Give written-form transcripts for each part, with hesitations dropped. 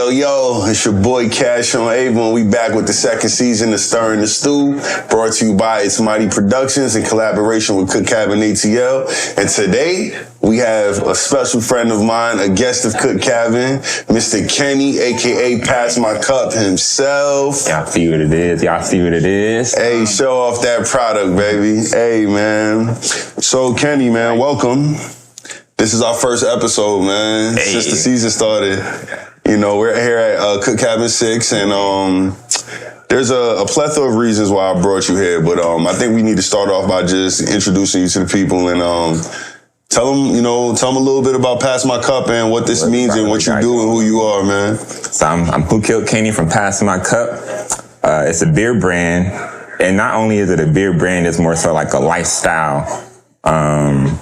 Yo, it's your boy Cash on Avon. We back with the second season of Stirrin the Stu, brought to you by It's Mighty Productions in collaboration with Cook Cabin ATL. And today, we have a special friend of mine, a guest of Cook Cabin, Mr. Kenny, a.k.a. PassMyCup himself. Y'all see what it is. Hey, show off that product, baby. Hey, man. So, Kenny, man, welcome. This is our first episode, man, since the season started. You know, we're here at Cook Cabin 6, and there's a plethora of reasons why I brought you here, but I think we need to start off by just introducing you to the people and tell them a little bit about PassMyCup and what this means and what you do and who you are, man. So I'm Who Killed Kenny from PassMyCup. It's a beer brand, and not only is it a beer brand, it's more so like a lifestyle. I'm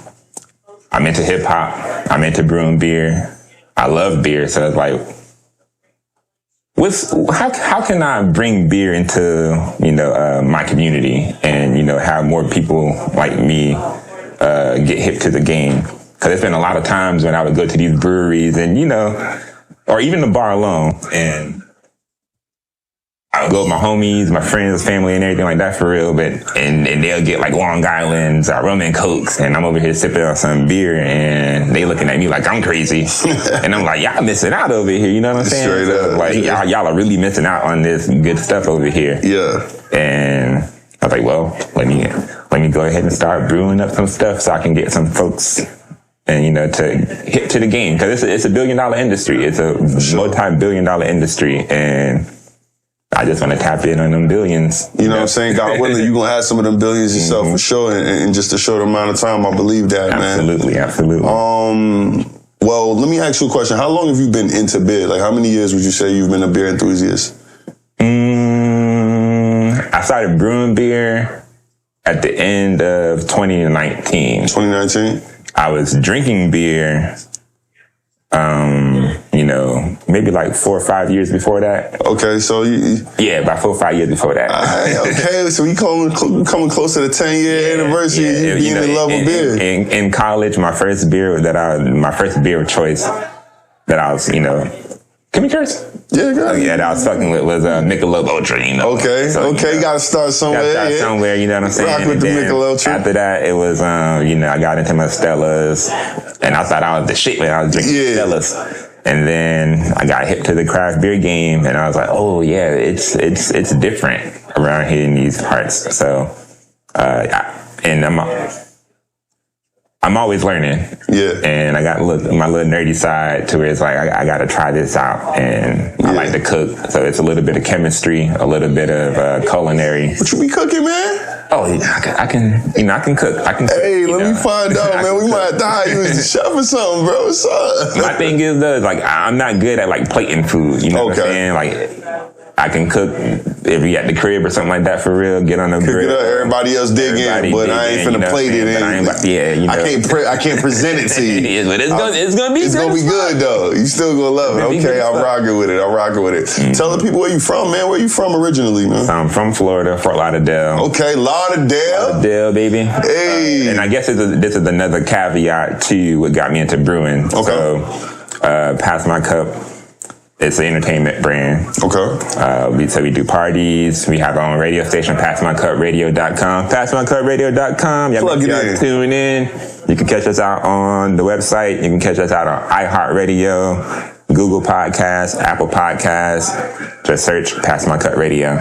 into hip hop. I'm into brewing beer. I love beer, so it's like, how can I bring beer into my community and have more people like me get hip to the game? Because there's been a lot of times when I would go to these breweries and or even the bar alone, and I would go with my homies, my friends, family, and everything like that for real. But and they'll get like Long Island's, rum and cokes, and I'm over here sipping on some beer, and they looking at me like I'm crazy, and I'm like, y'all missing out over here. You know what I'm saying? Straight up. Like y'all are really missing out on this good stuff over here. Yeah. And I was like, well, let me go ahead and start brewing up some stuff so I can get some folks and to hip to the game, because it's a $1 billion industry. It's a multi-billion dollar industry, and I just want to tap in on them billions. You know what I'm saying? God willing, you're going to have some of them billions yourself for sure in just a short amount of time. I believe that, man. Absolutely. Well, let me ask you a question. How long have you been into beer? Like, how many years would you say you've been a beer enthusiast? I started brewing beer at the end of 2019. 2019? I was drinking beer, maybe like 4 or 5 years before that. Okay, so about 4 or 5 years before that. Okay, so we coming close to the 10-year anniversary of you being in love with beer. In college, my first beer of choice that I was, can we curse? Yeah, go ahead. That I was fucking with was Michelob Ultra, Okay, so, you gotta start somewhere. Somewhere, you know what I'm saying? Rock with the Michelob Ultra. After that, it was, I got into my Stellas, and I thought I was the shit when I was drinking Stellas. And then I got hip to the craft beer game, and I was like, oh yeah, it's different around here in these parts. So, I'm always learning. Yeah. And I got my little nerdy side to where it's like, I got to try this out. And I like to cook. So it's a little bit of chemistry, a little bit of culinary. What you be cooking, man? Oh, I can cook. Hey, let me find out, man. We might have to hire you as the chef or something, bro. What's up? My thing is, though, like, I'm not good at, like, plating food. You know what I'm saying? Like, I can cook if we at the crib or something like that for real. Get on the grill. Cook it up. Everybody else dig in, but I ain't finna plate it in. I can't present it to you. But it's gonna be good though. You still gonna love it. Okay, I'm rocking with it. Mm-hmm. Tell the people where you from, man. Where you from originally, man? I'm from Florida, Fort Lauderdale. Okay, Lauderdale, baby. Hey, and I guess this is another caveat to what got me into brewing. Okay. So, PassMyCup. It's an entertainment brand. Okay. We do parties. We have our own radio station, PassMyCupRadio.com. PassMyCupRadio.com. Y'all tune in. You can catch us out on the website. You can catch us out on iHeartRadio, Google Podcasts, Apple Podcasts. Just search PassMyCup Radio.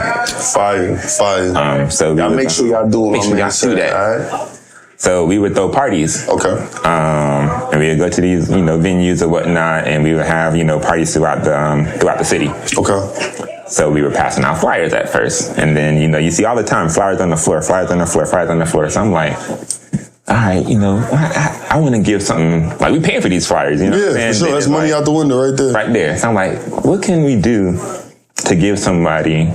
Fire. So y'all make sure y'all do it. Make sure y'all do that. All right. So we would throw parties. Okay. And we would go to these, venues or whatnot, and we would have, parties throughout the city. Okay. So we were passing out flyers at first. And then, you see all the time, flyers on the floor. So I'm like, all right, I want to give something, like, we paying for these flyers, Yeah, for sure. That's money out the window right there. Right there. So I'm like, what can we do to give somebody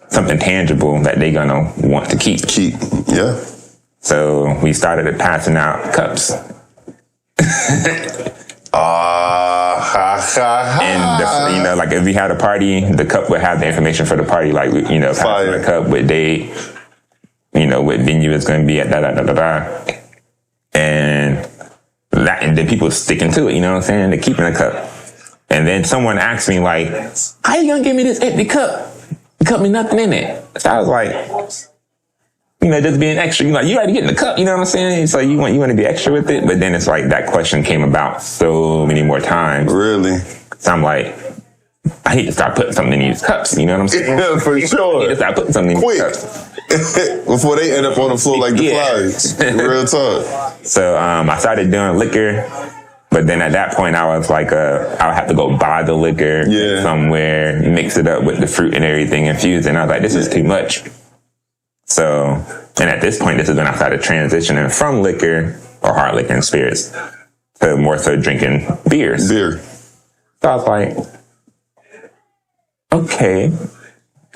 something tangible that they're going to want to keep? Yeah. So we started passing out cups. And like if we had a party, the cup would have the information for the party, like pass my cup, what date, what venue it's going to be at, and then people sticking to it. You know what I'm saying? They're keeping the cup. And then someone asked me like, "How you gonna give me this empty cup? The cup with nothing in it." So I was like, just being extra. You already getting the cup. You know what I'm saying? So you want to be extra with it. But then it's like that question came about so many more times. Really? So I'm like, I need to start putting something in these cups. You know what I'm saying? Yeah, for sure. I need to start putting something in these cups. Before they end up on the floor like the flies. Real talk. So I started doing liquor. But then at that point, I was like, I'll have to go buy the liquor somewhere, mix it up with the fruit and everything, infuse it. And I was like, this is too much. So, and at this point, this is when I started transitioning from liquor or hard liquor and spirits to more so drinking beers. Beer. So I was like, okay,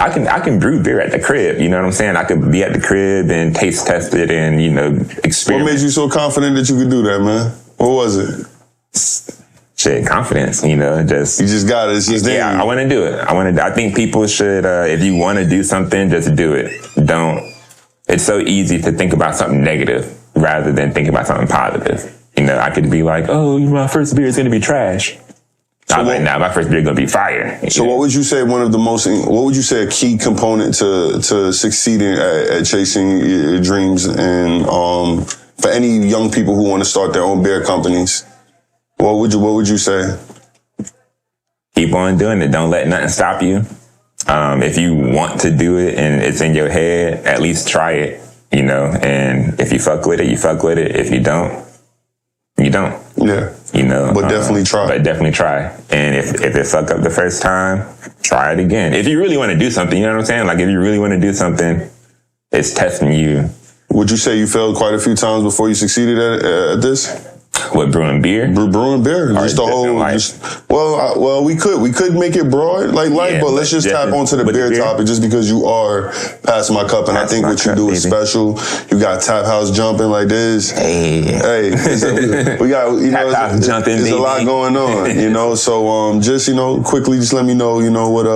I can brew beer at the crib. You know what I'm saying? I could be at the crib and taste test it and, experience. What made you so confident that you could do that, man? What was it? Shit, confidence, just... You just got it. It's just there. Yeah, I want to do it. I think people should, if you want to do something, just do it. It's so easy to think about something negative rather than think about something positive. I could be like, oh, my first beer is going to be trash. So I'm like, nah, my first beer is going to be fire. So what would you say what would you say a key component to succeeding at chasing your dreams and for any young people who want to start their own beer companies? What would you say? Keep on doing it. Don't let nothing stop you. If you want to do it and it's in your head, at least try it, and if you fuck with it, you fuck with it. If you don't, you don't. Yeah. But definitely try. But definitely try. And if it fuck up the first time, try it again. If you really want to do something, you know what I'm saying? Like if you really want to do something, it's testing you. Would you say you failed quite a few times before you succeeded at this? What, brewing beer? Brewing beer. Just the whole... we could make it broad like life, but let's just tap onto the beer topic just because you are Pass My Cup, and I think what you do is special. You got Tap House jumping like this. Hey. We got, Tap House jumping, there's a lot going on, so just, quickly just let me know, what...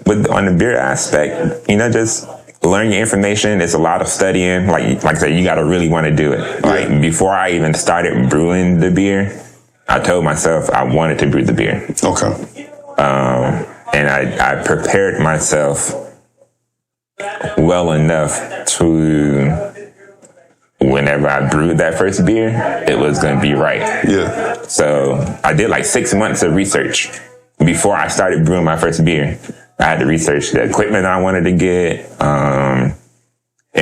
But on the beer aspect, just... learn your information. It's a lot of studying. Like I said, you got to really want to do it. Like before I even started brewing the beer, I told myself I wanted to brew the beer. Okay. And I prepared myself well enough to, whenever I brewed that first beer, it was going to be right. Yeah. So I did like 6 months of research before I started brewing my first beer. I had to research the equipment I wanted to get, and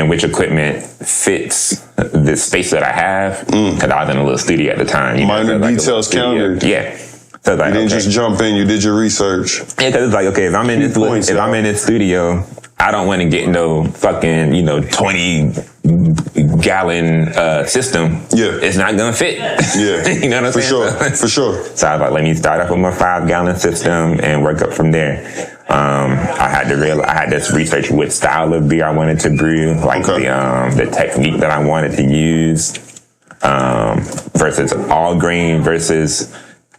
which equipment fits the space that I have. Because I was in a little studio at the time. Minor details counted. Yeah. So you didn't just jump in, you did your research. Yeah, because it's like, okay, if I'm in this studio, I don't want to get no fucking, 20-gallon system. Yeah. It's not going to fit. Yeah. You know what I'm saying? For sure. So I was like, let me start off with my 5-gallon system and work up from there. I had to research what style of beer I wanted to brew, like the technique that I wanted to use, versus all grain versus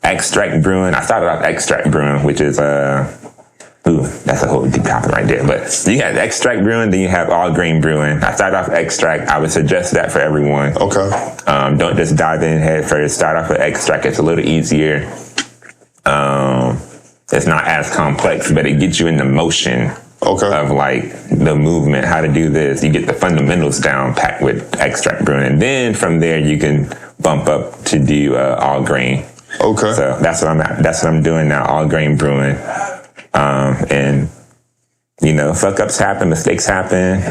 extract brewing. I started off extract brewing, which is, that's a whole deep topic right there. But you have extract brewing, then you have all grain brewing. I started off extract. I would suggest that for everyone. Okay. Don't just dive in head first. Start off with extract. It's a little easier. It's not as complex, but it gets you in the motion of like the movement, how to do this. You get the fundamentals down packed with extract brewing. And then from there, you can bump up to do all grain. Okay. So that's what I'm doing now, all grain brewing. And, fuck ups happen, mistakes happen.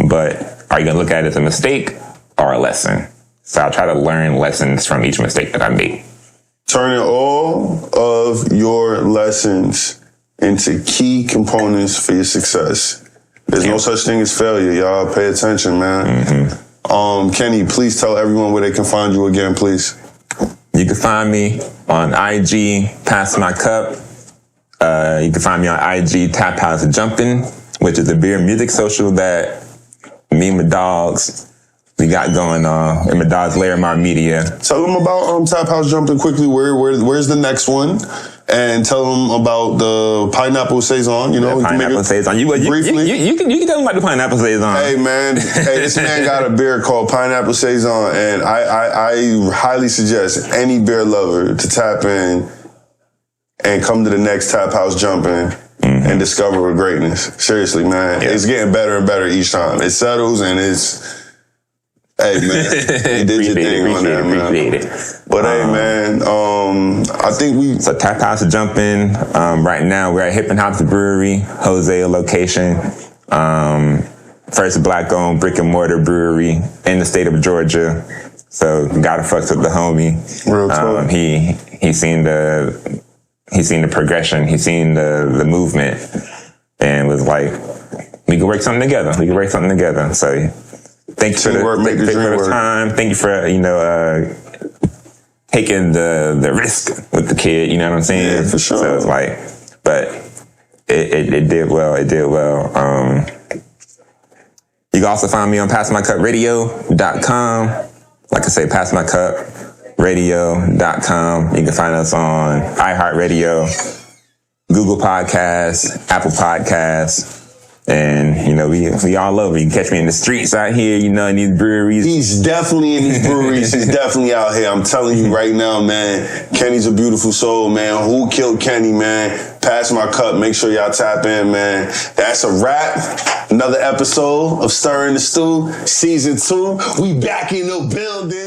But are you going to look at it as a mistake or a lesson? So I'll try to learn lessons from each mistake that I make. Turning all of your lessons into key components for your success. There's no such thing as failure, y'all. Pay attention, man. Mm-hmm. Kenny, please tell everyone where they can find you again, please. You can find me on IG, PassMyCup. You can find me on IG, Tap House Jumpin', which is a beer music social that me and my dogs we got going on in Madod's Larimar Media. Tell them about Tap House Jumping quickly. Where's the next one? And tell them about the pineapple saison. You know, pineapple saison. You can tell them about the pineapple saison. Hey man, this man got a beer called Pineapple Saison, and I highly suggest any beer lover to tap in and come to the next Tap House Jumping and discover greatness. Seriously, man, it's getting better and better each time. It settles and it's. Hey man, you did your thing on that, man. But hey man, I think So Tap House Jumping, right now we're at Hip & Hops Brewery, Hosea location. First black-owned brick-and-mortar brewery in the state of Georgia. So gotta fuck with the homie. Real talk. He's seen the progression, he's seen the movement, and was like, we can work something together. So thank you for the time. Thank you for, taking the risk with the kid, you know what I'm saying? Yeah, for sure. So it's like, but it did well. You can also find me on PassMyCupRadio.com. Like I say, PassMyCupRadio.com. You can find us on iHeartRadio, Google Podcasts, Apple Podcasts. And, we all over. You can catch me in the streets out here, in these breweries. He's definitely in these breweries. He's definitely out here. I'm telling you right now, man. Kenny's a beautiful soul, man. Who killed Kenny, man? Pass My Cup. Make sure y'all tap in, man. That's a wrap. Another episode of Stirrin the Stu, Season 2. We back in the building.